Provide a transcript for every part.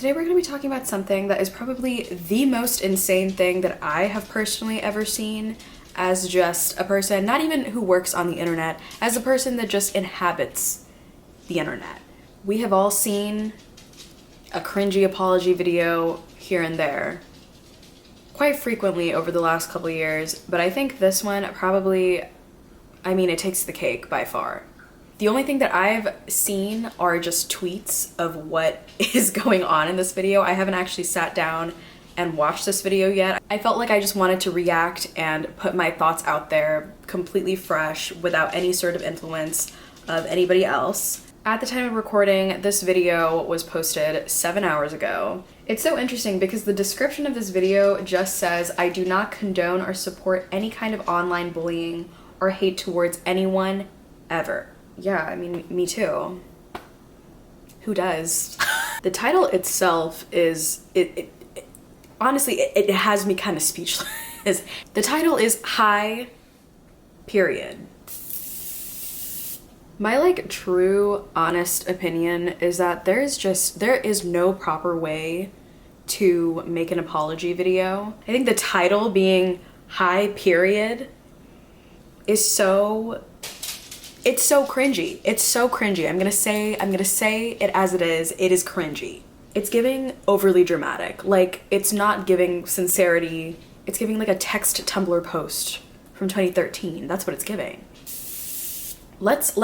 Today we're going to be talking about something that is probably the most insane thing that I have personally ever seen as just a person, not even who works on the internet, as a person that just inhabits the internet. We have all seen a cringy apology video here and there quite frequently over the last couple years, but I think this one probably, it takes the cake by far. The only thing that I've seen are just tweets of what is going on in this video. I haven't actually sat down and watched this video yet. I felt like I just wanted to react and put my thoughts out there completely fresh without any sort of influence of anybody else. At the time of recording, this video was posted 7 hours ago. It's so interesting because the description of this video just says, "I do not condone or support any kind of online bullying or hate towards anyone, ever." Yeah, me too. Who does? The title itself is, honestly, it has me kind of speechless. The title is Hi, period. My true, honest opinion is that there is no proper way to make an apology video. I think the title being Hi, period is it's so cringy. It's so cringy. I'm gonna say it as it is. It is cringy. It's giving overly dramatic. It's not giving sincerity. It's giving like a text Tumblr post from 2013. That's what it's giving. Let's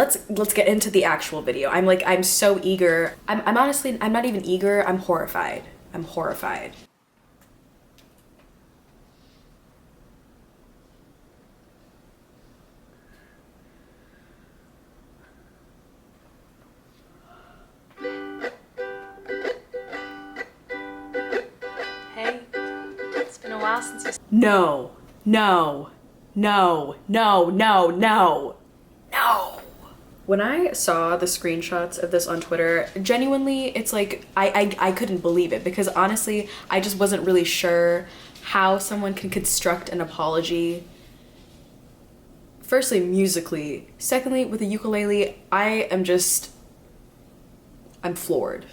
get into the actual video. I'm so eager. I'm honestly, I'm not even eager. I'm horrified. I'm horrified. Since No. When I saw the screenshots of this on Twitter, genuinely, it's like, I couldn't believe it because honestly, I just wasn't really sure how someone can construct an apology. Firstly, musically. Secondly, with the ukulele, I'm floored.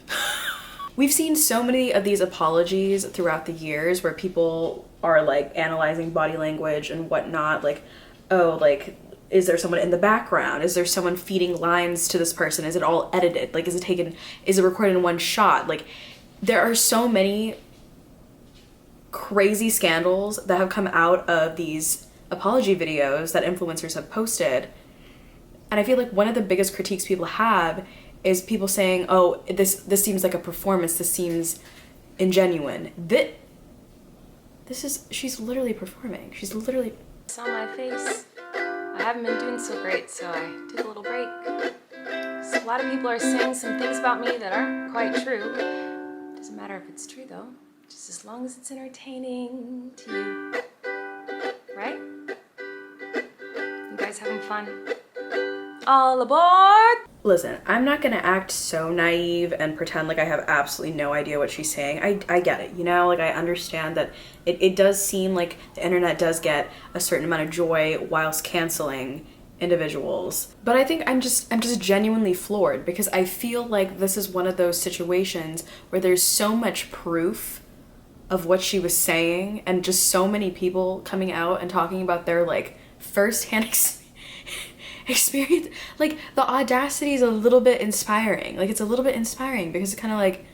We've seen so many of these apologies throughout the years where people are analyzing body language and whatnot, is there someone in the background? Is there someone feeding lines to this person? Is it all edited? Is it recorded in one shot? There are so many crazy scandals that have come out of these apology videos that influencers have posted. And I feel like one of the biggest critiques people have is people saying, oh, this seems like a performance, this seems ingenuine. She's literally performing. She's literally... It's on my face. I haven't been doing so great, so I took a little break. So a lot of people are saying some things about me that aren't quite true. Doesn't matter if it's true though, just as long as it's entertaining to you. Right? You guys having fun? All aboard! Listen, I'm not gonna act so naive and pretend like I have absolutely no idea what she's saying. I get it, I understand that it does seem like the internet does get a certain amount of joy whilst canceling individuals. But I think I'm just genuinely floored because I feel like this is one of those situations where there's so much proof of what she was saying and just so many people coming out and talking about their first-hand experience. The audacity is a little bit inspiring. It's a little bit inspiring because it's kind of like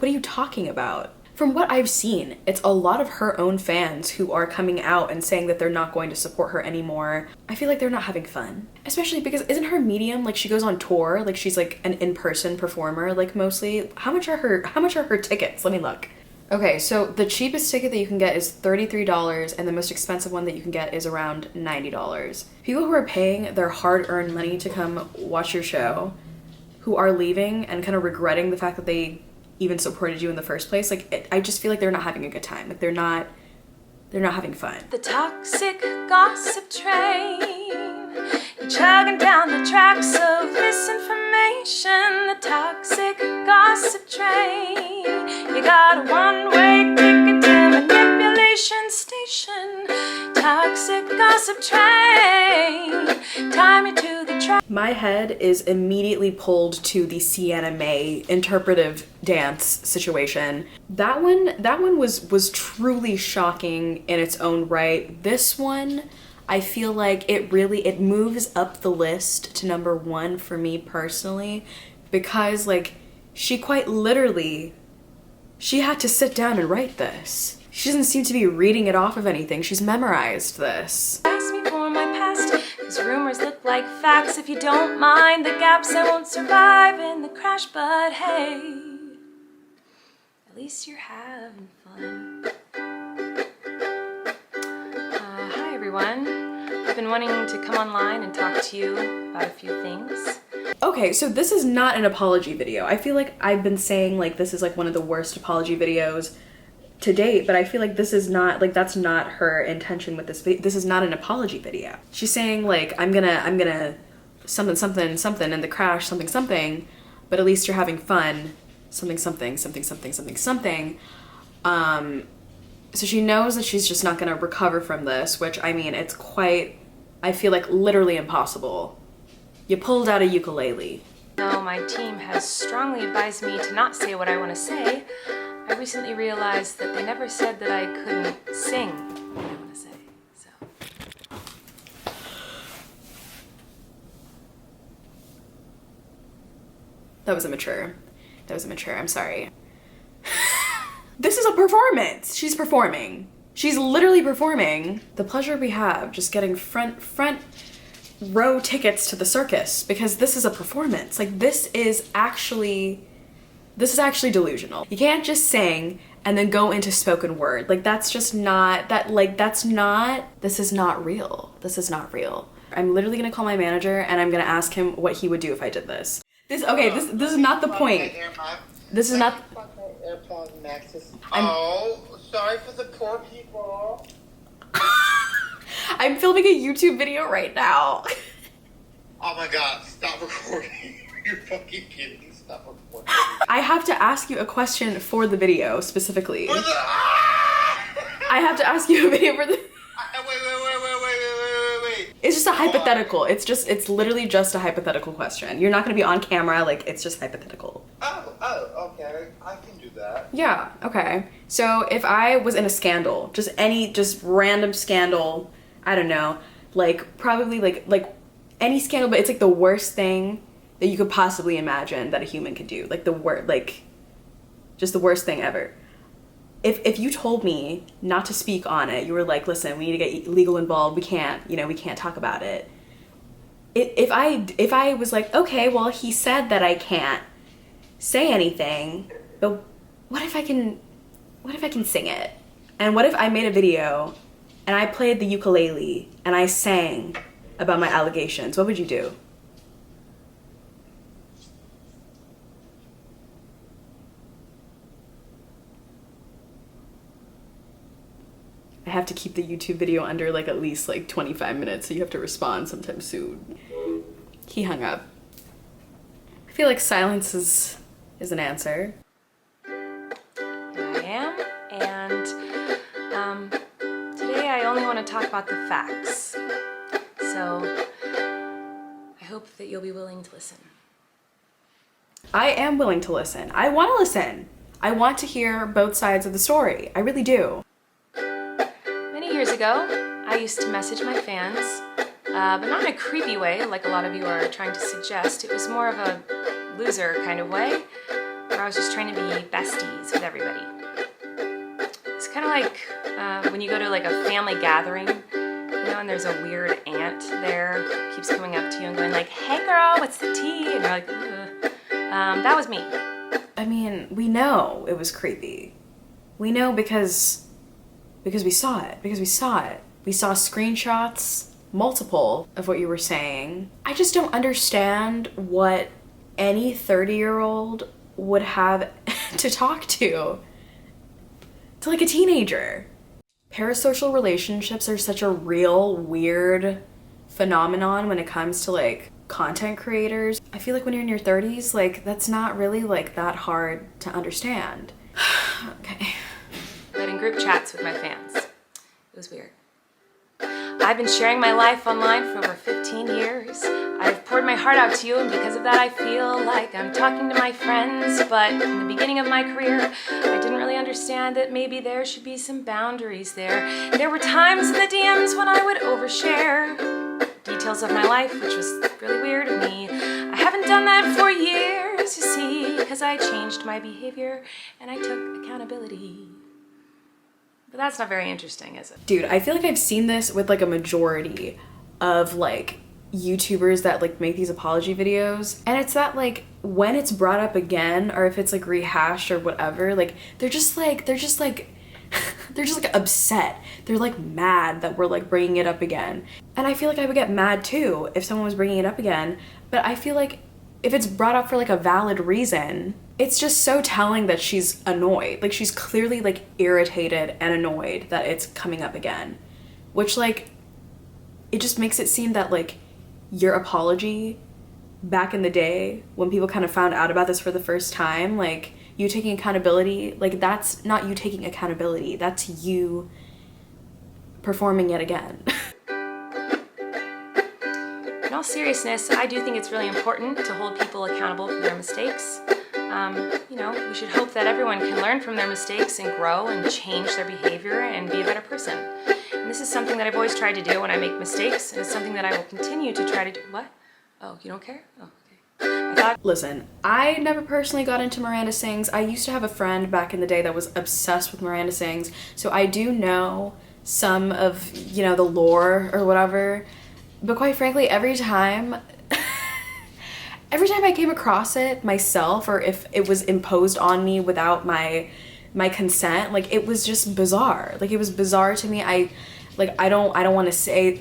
what are you talking about? From what I've seen, it's a lot of her own fans who are coming out and saying that they're not going to support her anymore. I feel like they're not having fun, especially because isn't her medium she goes on tour, she's an in-person performer mostly. How much are her tickets? Let me look. Okay, so the cheapest ticket that you can get is $33 and the most expensive one that you can get is around $90. People who are paying their hard-earned money to come watch your show, who are leaving and kind of regretting the fact that they even supported you in the first place, I just feel like they're not having a good time. They're not having fun. The toxic gossip train, you're chugging down the tracks of misinformation. The toxic gossip train, you got a one-way ticket to manipulation station. Toxic gossip train, time you to the track. my head is immediately pulled to the Sienna May interpretive dance situation. That one was truly shocking in its own right. This one, I feel like it moves up the list to number 1 for me personally, because like she quite literally, she had to sit down and write this. She doesn't seem to be reading it off of anything. She's memorized this. Ask me for my past, 'cause rumors look like facts. If you don't mind the gaps, I won't survive in the crash, but hey, at least you're having fun. Hi everyone. I've been wanting to come online and talk to you about a few things. Okay, so this is not an apology video. I feel like I've been saying like this is like one of the worst apology videos to date, but I feel like this is not, like, that's not her intention with this video. This is not an apology video. She's saying like, I'm gonna something in the crash, something, but at least you're having fun, something. So she knows that she's just not gonna recover from this, which, I mean, it's quite, I feel like literally impossible. You pulled out a ukulele. Though my team has strongly advised me to not say what I want to say, I recently realized that they never said that I couldn't sing what I want to say, so. That was immature. I'm sorry. This is a performance. She's performing. She's literally performing. The pleasure we have just getting front row tickets to the circus, because this is a performance. Like, this is actually delusional. You can't just sing and then go into spoken word. Like, that's just not, this is not real. This is not real. I'm literally gonna call my manager and I'm gonna ask him what he would do if I did this. This is not the point. This is not. Sorry for the poor people. I'm filming a YouTube video right now. Oh my god, stop recording. You're fucking kidding. Stop recording. I have to ask you a question for the video specifically. I have to ask you a video for the... Wait. It's just a hypothetical. It's literally just a hypothetical question. You're not gonna be on camera, like, it's just hypothetical. Oh, okay. I can do that. Yeah, okay. So if I was in a scandal, just random scandal, I don't know, like, probably like any scandal, but it's like the worst thing that you could possibly imagine that a human could do. Like just the worst thing ever. If you told me not to speak on it, you were like, listen, we need to get legal involved, we can't talk about it. If I was like, okay, well, he said that I can't say anything, but what if I can sing it? And what if I made a video and I played the ukulele and I sang about my allegations? What would you do? I have to keep the YouTube video under like at least like 25 minutes, so you have to respond sometime soon. He hung up. I feel like silence is an answer. Here I am, and today I only want to talk about the facts. So I hope that you'll be willing to listen. I am willing to listen. I want to listen. I want to hear both sides of the story. I really do. Many years ago, I used to message my fans, but not in a creepy way like a lot of you are trying to suggest. It was more of a loser kind of way, where I was just trying to be besties with everybody. It's kind of like when you go to like a family gathering, you know, and there's a weird aunt there who keeps coming up to you and going like, hey girl, what's the tea? And you're like, ugh. That was me. I mean, we know it was creepy. We know because we saw it. We saw screenshots, multiple, of what you were saying. I just don't understand what any 30-year-old would have to talk to like a teenager. Parasocial relationships are such a real weird phenomenon when it comes to like content creators. I feel like when you're in your 30s, like that's not really like that hard to understand. Okay. But in group chats with my fans, it was weird. I've been sharing my life online for over 15 years. I've poured my heart out to you, and because of that I feel like I'm talking to my friends. But in the beginning of my career, I didn't really understand that maybe there should be some boundaries there. There were times in the DMs when I would overshare details of my life, which was really weird of me. I haven't done that for years, you see, because I changed my behavior and I took accountability. But that's not very interesting, is it? Dude, I feel like I've seen this with like a majority of like YouTubers that like make these apology videos, and it's that like when it's brought up again, or if it's like rehashed or whatever, like they're just like upset. They're like mad that we're like bringing it up again. And I feel like I would get mad too if someone was bringing it up again, but I feel like if it's brought up for like a valid reason, it's just so telling that she's annoyed. Like she's clearly like irritated and annoyed that it's coming up again, which like it just makes it seem that like your apology back in the day when people kind of found out about this for the first time, like you taking accountability, like that's not you taking accountability, that's you performing it again. In all seriousness, I do think it's really important to hold people accountable for their mistakes. You know, we should hope that everyone can learn from their mistakes and grow and change their behavior and be a better person. And this is something that I've always tried to do when I make mistakes, and it's something that I will continue to try to do. What? Oh, you don't care? Oh, okay. Listen, I never personally got into Miranda Sings. I used to have a friend back in the day that was obsessed with Miranda Sings, so I do know some of, you know, the lore or whatever. But quite frankly, every time I came across it myself, or if it was imposed on me without my consent, like it was just bizarre. Like it was bizarre to me. I don't want to say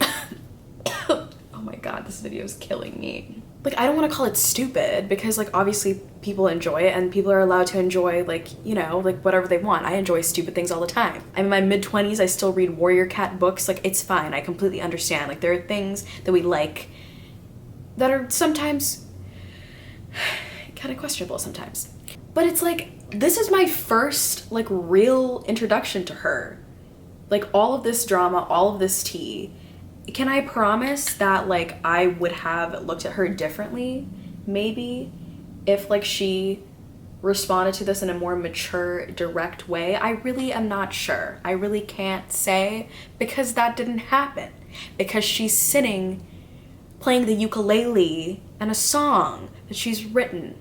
oh my god, this video is killing me. Like I don't want to call it stupid, because like obviously people enjoy it and people are allowed to enjoy like, you know, like whatever they want. I enjoy stupid things all the time. I'm in my mid-20s, I still read Warrior Cat books. Like it's fine. I completely understand. Like there are things that we like that are sometimes kind of questionable sometimes. But it's like, this is my first like real introduction to her. Like all of this drama, all of this tea. Can I promise that like I would have looked at her differently maybe if like she responded to this in a more mature, direct way? I really am not sure. I really can't say, because that didn't happen. Because she's sitting playing the ukulele and a song that she's written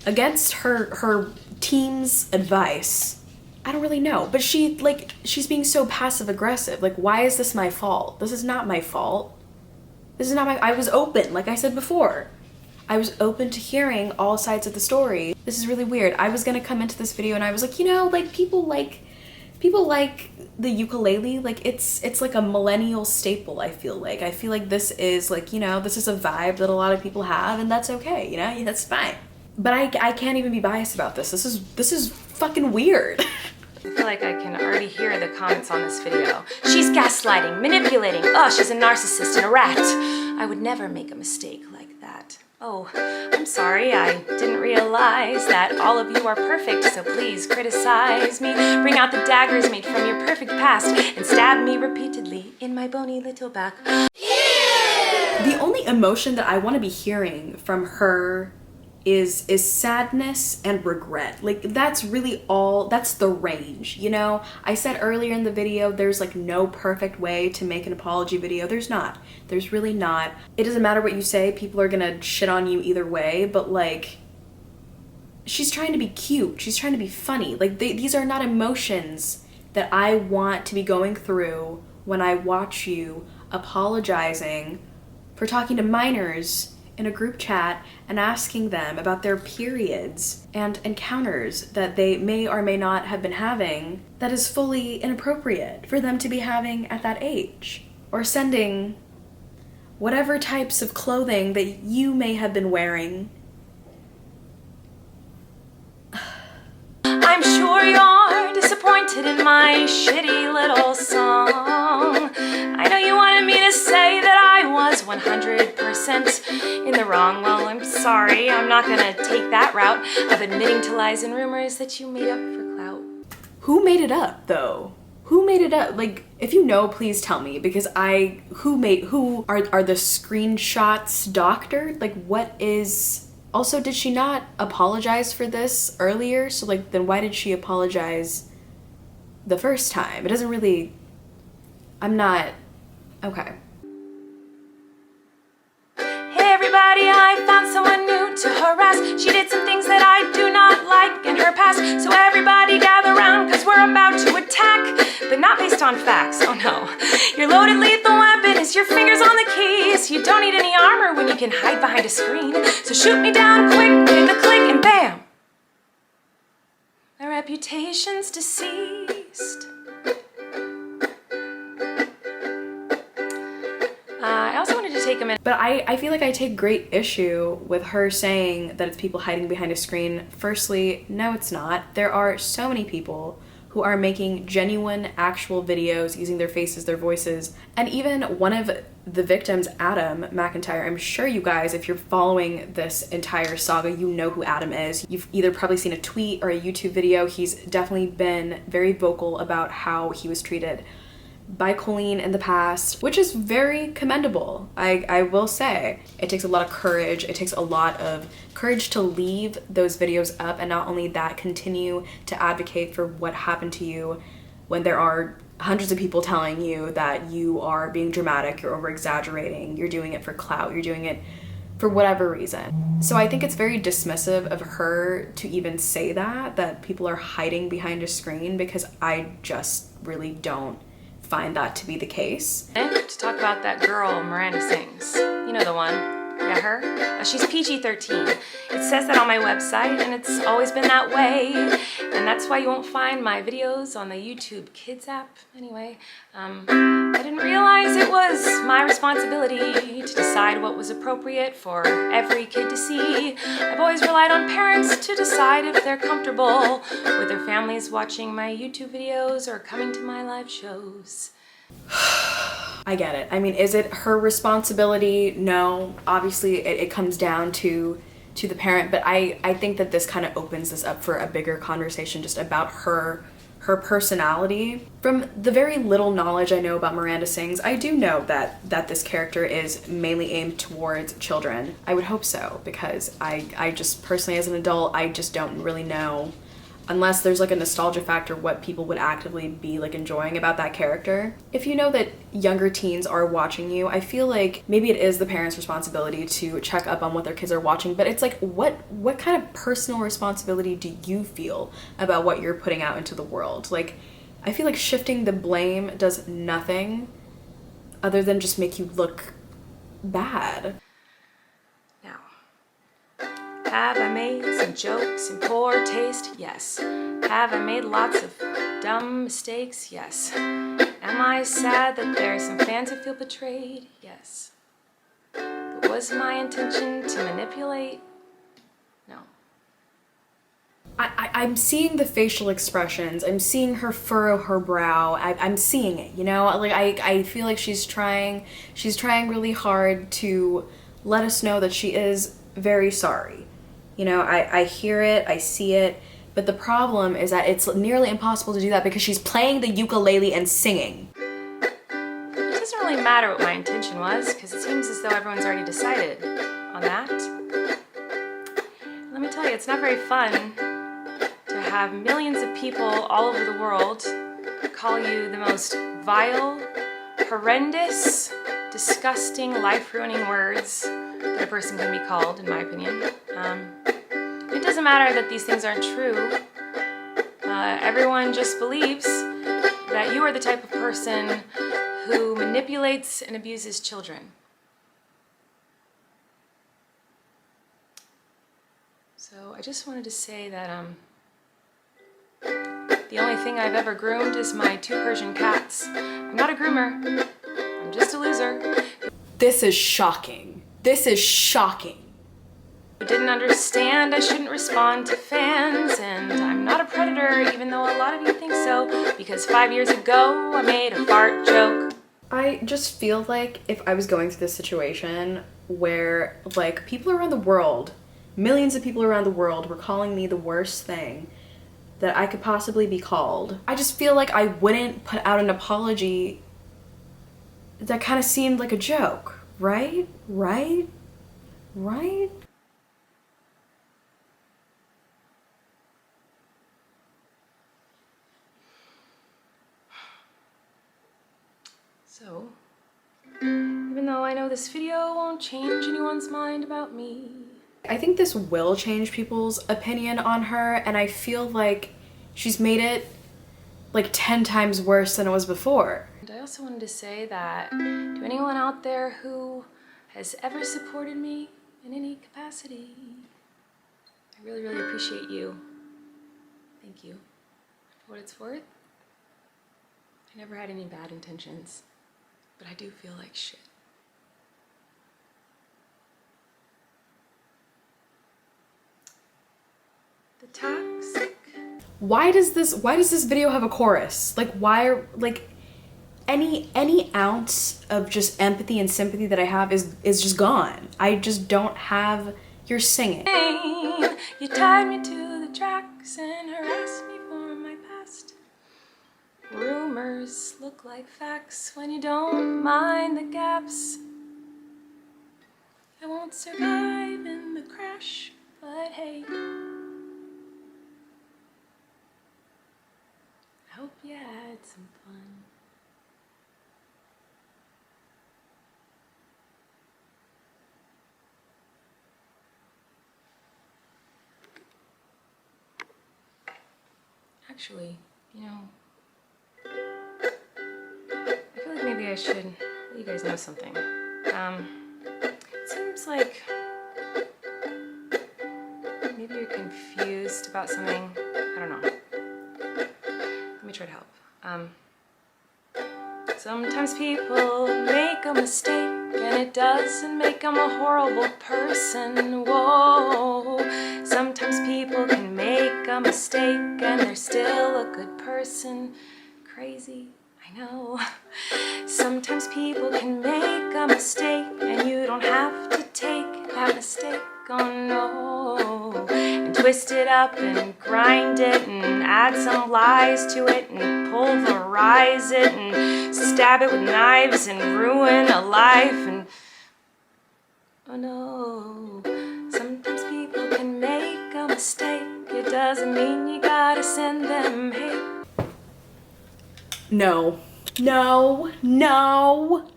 against her team's advice. I don't really know, but she's being so passive aggressive. Like, why is this my fault? This is not my fault. This is not I was open, like I said before. I was open to hearing all sides of the story. This is really weird. I was gonna come into this video and I was like, you know, like people like the ukulele. Like it's like a millennial staple, I feel like. I feel like this is like, you know, this is a vibe that a lot of people have, and that's okay, you know, that's fine. But I can't even be biased about this. This is fucking weird. I feel like I can already hear the comments on this video. She's gaslighting, manipulating. Oh, she's a narcissist and a rat. I would never make a mistake like that. Oh, I'm sorry, I didn't realize that all of you are perfect, so please criticize me. Bring out the daggers made from your perfect past and stab me repeatedly in my bony little back. The only emotion that I want to be hearing from her is sadness and regret. Like that's really all, that's the range, you know? I said earlier in the video, there's like no perfect way to make an apology video. There's not. There's really not. It doesn't matter what you say, people are gonna shit on you either way, but like, she's trying to be cute, she's trying to be funny. Like these are not emotions that I want to be going through when I watch you apologizing for talking to minors in a group chat and asking them about their periods and encounters that they may or may not have been having that is fully inappropriate for them to be having at that age. Or sending whatever types of clothing that you may have been wearing. I'm sure you're disappointed in my shitty little song. I know you wanted me to say that I was 100% in the wrong. Well, I'm sorry, I'm not gonna take that route of admitting to lies and rumors that you made up for clout. Who made it up, though? who made it up? Like, if you know, please tell me, because who are the screenshots doctored? Like, what is... Also, did she not apologize for this earlier? So, like, then why did she apologize the first time? It doesn't really... I'm not... Okay. Hey everybody, I found someone new to harass. She did some things that I do not like in her past. So everybody gather round, cause we're about to attack. But not based on facts, oh no. Your loaded lethal weapon is your fingers on the keys. You don't need any armor when you can hide behind a screen. So shoot me down quick, hit the click and bam! My reputation's deceased. I also wanted to take a minute. But I feel like I take great issue with her saying that it's people hiding behind a screen. Firstly, no, it's not. There are so many people who are making genuine, actual videos using their faces, their voices. And even one of the victims, Adam McIntyre, I'm sure you guys, if you're following this entire saga, you know who Adam is. You've either probably seen a tweet or a YouTube video. He's definitely been very vocal about how he was treated by Colleen in the past, which is very commendable. I will say it takes a lot of courage. It takes a lot of courage to leave those videos up, and not only that, continue to advocate for what happened to you when there are hundreds of people telling you that you are being dramatic, you're over exaggerating, you're doing it for clout, you're doing it for whatever reason. So I think it's very dismissive of her to even say that people are hiding behind a screen, because I just really don't find that to be the case. To talk about that girl Miranda sings. You know the one. Yeah, her. She's PG-13. It says that on my website, and it's always been that way. And that's why you won't find my videos on the YouTube Kids app. Anyway, I didn't realize it was my responsibility to decide what was appropriate for every kid to see. I've always relied on parents to decide if they're comfortable with their families watching my YouTube videos or coming to my live shows. I get it. I mean, is it her responsibility? No. Obviously, it comes down to the parent, but I think that this kind of opens this up for a bigger conversation just about her personality. From the very little knowledge I know about Miranda Sings, I do know that this character is mainly aimed towards children. I would hope so, because I just personally, as an adult, I just don't really know, unless there's like a nostalgia factor, what people would actively be like enjoying about that character. If you know that younger teens are watching you, I feel like maybe it is the parents' responsibility to check up on what their kids are watching, but it's like, what kind of personal responsibility do you feel about what you're putting out into the world? Like, I feel like shifting the blame does nothing other than just make you look bad. Have I made some jokes in poor taste? Yes. Have I made lots of dumb mistakes? Yes. Am I sad that there are some fans who feel betrayed? Yes. But was my intention to manipulate? No. I'm seeing the facial expressions. I'm seeing her furrow her brow. I'm seeing it, you know? Like, I feel like she's trying really hard to let us know that she is very sorry. You know, I hear it, I see it, but the problem is that it's nearly impossible to do that because she's playing the ukulele and singing. It doesn't really matter what my intention was, because it seems as though everyone's already decided on that. Let me tell you, it's not very fun to have millions of people all over the world call you the most vile, horrendous, disgusting, life-ruining words that a person can be called, in my opinion. It doesn't matter that these things aren't true. Everyone just believes that you are the type of person who manipulates and abuses children. So I just wanted to say that the only thing I've ever groomed is my 2 Persian cats. I'm not a groomer. I'm just a loser. This is shocking. This is shocking. I didn't understand I shouldn't respond to fans, and I'm not a predator, even though a lot of you think so, because 5 years ago I made a fart joke. I just feel like if I was going through this situation where, like, people around the world, millions of people around the world were calling me the worst thing, that I could possibly be called. I just feel like I wouldn't put out an apology that kind of seemed like a joke, right? Right? Right? So, even though I know this video won't change anyone's mind about me, I think this will change people's opinion on her, and I feel like she's made it like 10 times worse than it was before. and I also wanted to say that to anyone out there who has ever supported me in any capacity, I really, really appreciate you. Thank you. For what it's worth, I never had any bad intentions, but I do feel like shit. The toxic. Why does this video have a chorus? Like, why are, like, any ounce of just empathy and sympathy that I have is just gone. I just don't have your singing. You tied me to the tracks and harassed me for my past. Rumors look like facts when you don't mind the gaps. I won't survive in the crash, but hey, I hope you had some fun. Actually, you know, I feel like maybe I should let you guys know something. It seems like maybe you're confused about something. I don't know. Let me try to help. Sometimes people make a mistake and it doesn't make them a horrible person. Whoa. Sometimes people can make a mistake and they're still a good person. Crazy, I know. Sometimes people can make a mistake and you don't have to take that mistake, oh no, and twist it up and grind it and add some lies to it and pulverize it and stab it with knives and ruin a life and oh no. Sometimes people can make a mistake. It doesn't mean you gotta send them hate. No. No. No.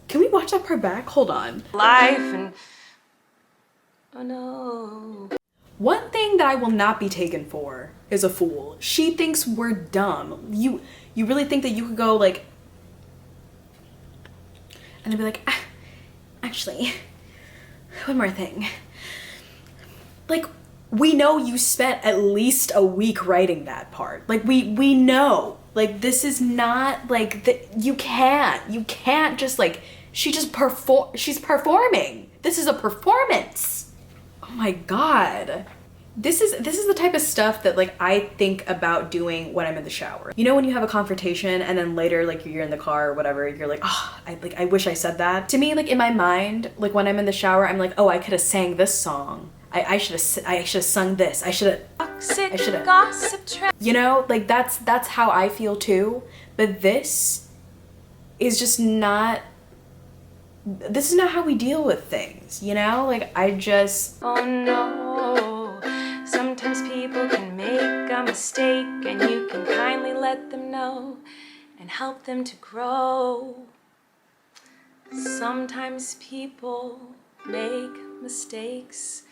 Can we watch that part back? Hold on. Life and oh no. One thing that I will not be taken for is a fool. She thinks we're dumb. You really think that you could go like, and then be like, ah, actually, one more thing. Like, we know you spent at least a week writing that part. Like, we know. Like, this is not like you can't just like, she's performing. This is a performance. Oh my God. This is the type of stuff that like I think about doing when I'm in the shower. You know, when you have a confrontation and then later like you're in the car or whatever, you're like, oh, I wish I said that. To me, like in my mind, like when I'm in the shower, I'm like, oh, I could have sang this song. I should have sung this. I should have. Gossip trap. You know, like that's how I feel too. But this is just not. This is not how we deal with things. You know, like I just. Oh no. Sometimes people can make a mistake and you can kindly let them know and help them to grow. Sometimes people make mistakes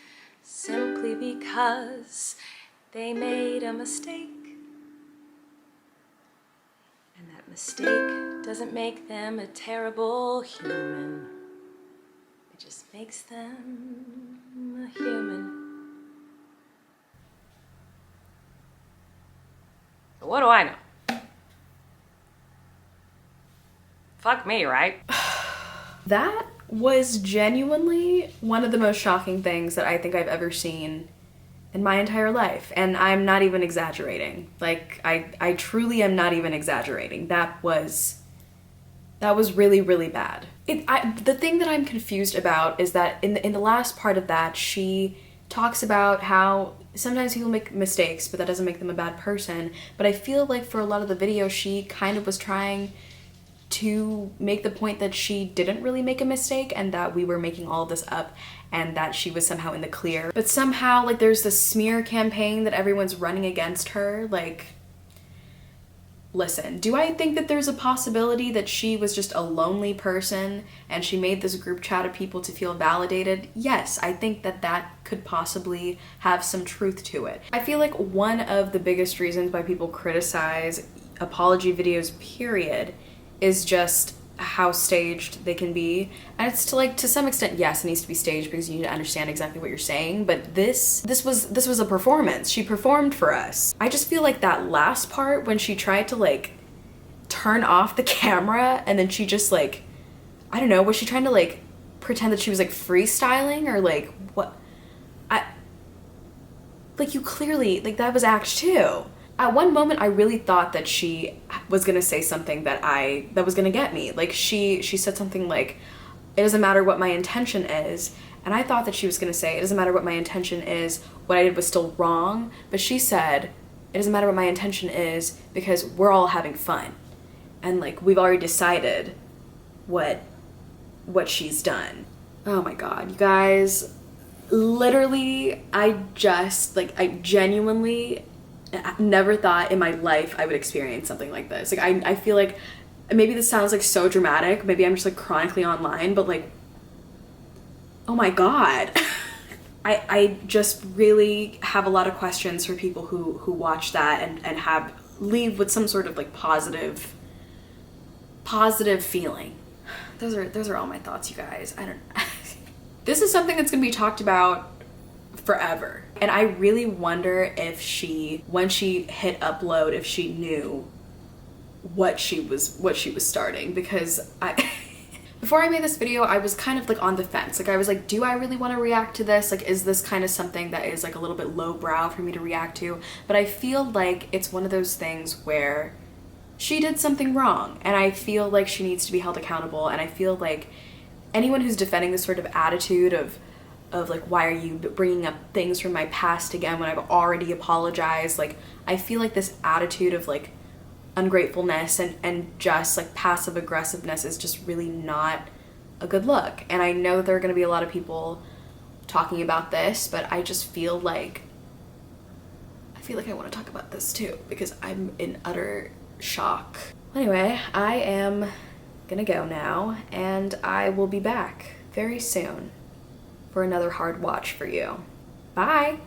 simply because they made a mistake. And that mistake doesn't make them a terrible human. It just makes them a human. So what do I know? Fuck me, right? That was genuinely one of the most shocking things that I think I've ever seen in my entire life. And I'm not even exaggerating. Like, I truly am not even exaggerating. That was really, really bad. The thing that I'm confused about is that in the last part of that, she talks about how sometimes people make mistakes, but that doesn't make them a bad person. But I feel like for a lot of the video, she kind of was trying to make the point that she didn't really make a mistake and that we were making all of this up and that she was somehow in the clear. But somehow, like, there's this smear campaign that everyone's running against her. Like, listen, do I think that there's a possibility that she was just a lonely person and she made this group chat of people to feel validated? Yes, I think that that could possibly have some truth to it. I feel like one of the biggest reasons why people criticize apology videos, period, is just how staged they can be. And it's to some extent, yes, it needs to be staged because you need to understand exactly what you're saying, but this was a performance. She performed for us. I just feel like that last part when she tried to like turn off the camera and then she just like, I don't know, was she trying to like pretend that she was like freestyling or like what? You clearly, like, that was act 2. At one moment, I really thought that she was gonna say something that was gonna get me. Like, she said something like, it doesn't matter what my intention is. And I thought that she was gonna say, it doesn't matter what my intention is, what I did was still wrong. But she said, it doesn't matter what my intention is because we're all having fun. And, like, we've already decided what she's done. Oh my God, you guys. Literally, I genuinely never thought in my life I would experience something like this. Like, I feel like maybe this sounds like so dramatic, maybe I'm just like chronically online, but like, oh my God. I just really have a lot of questions for people who watch that and leave with some sort of like positive feeling. Those are all my thoughts, you guys. I don't This is something that's gonna be talked about forever. And I really wonder if when she hit upload, if she knew what she was starting, because before I made this video, I was kind of like on the fence. Like, I was like, do I really want to react to this? Like, is this kind of something that is like a little bit lowbrow for me to react to? But I feel like it's one of those things where she did something wrong and I feel like she needs to be held accountable. And I feel like anyone who's defending this sort of attitude of like, why are you bringing up things from my past again when I've already apologized? Like, I feel like this attitude of like ungratefulness and just like passive aggressiveness is just really not a good look. And I know that there are going to be a lot of people talking about this, but I just feel like I want to talk about this too because I'm in utter shock. Anyway, I am gonna go now and I will be back very soon for another hard watch for you. Bye!